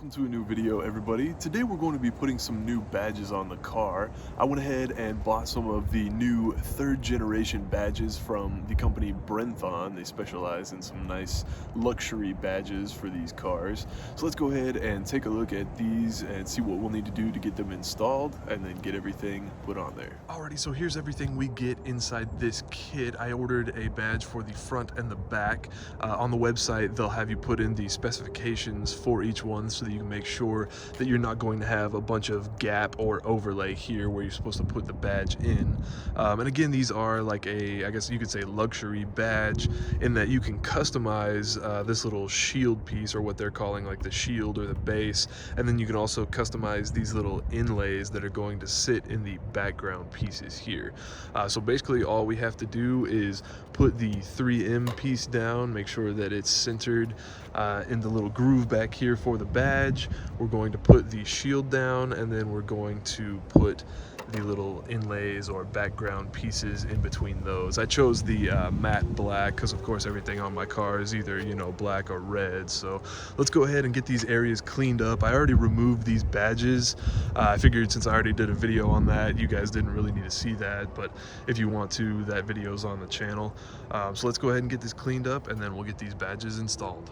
Welcome to a new video, everybody. Today we're going to be putting some new badges on the car. I went ahead and bought some of the new third generation badges from the company Brenthon. They specialize in some nice luxury badges for these cars. So let's go ahead and take a look at these and see what we'll need to do to get them installed and then get everything put on there. Alrighty, so here's everything we get inside this kit. I ordered a badge for the front and the back. On the website, they'll have you put in the specifications for each one so that you can make sure that you're not going to have a bunch of gap or overlay here where you're supposed to put the badge in. And again, these are like I guess you could say luxury badge in that you can customize this little shield piece, or what they're calling like the shield or the base, and then you can also customize these little inlays that are going to sit in the background pieces here. So basically all we have to do is put the 3M piece down, make sure that it's centered in the little groove back here for the badge. We're going to put the shield down, and then we're going to put the little inlays or background pieces in between those. I chose the matte black because of course everything on my car is either, you know, black or red. So let's go ahead and get these areas cleaned up. I already removed these badges. I figured since I already did a video on that, you guys didn't really need to see that, but if you want to, that video's on the channel. So let's go ahead and get this cleaned up, and then we'll get these badges installed.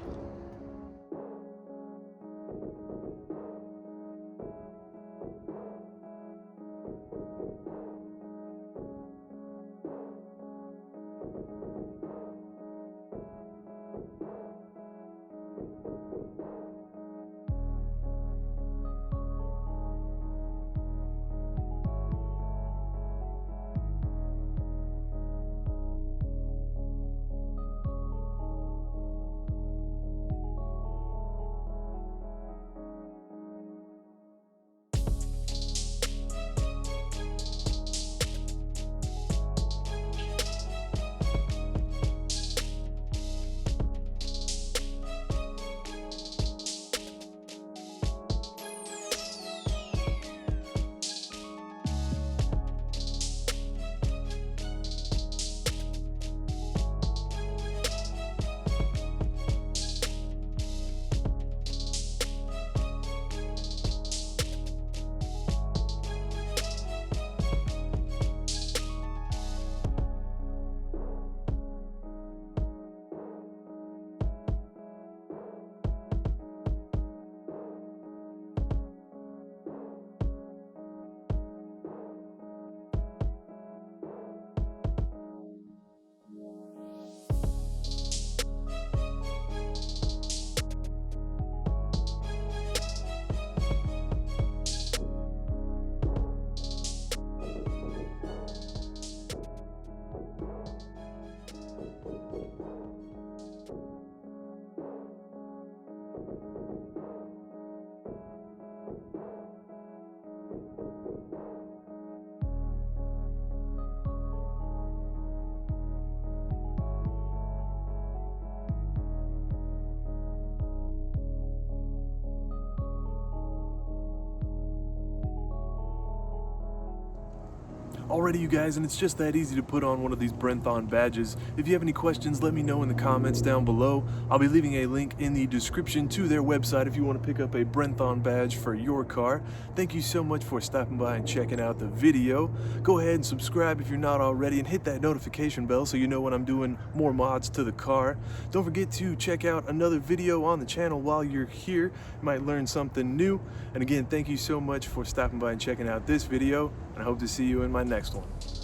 Alrighty, you guys, and it's just that easy to put on one of these Brenthon badges. If you have any questions, let me know in the comments down below. I'll be leaving a link in the description to their website if you want to pick up a Brenthon badge for your car. Thank you so much for stopping by and checking out the video. Go ahead and subscribe if you're not already, and hit that notification bell so you know when I'm doing more mods to the car. Don't forget to check out another video on the channel while you're here. You might learn something new. And again, thank you so much for stopping by and checking out this video, and I hope to see you in my next one.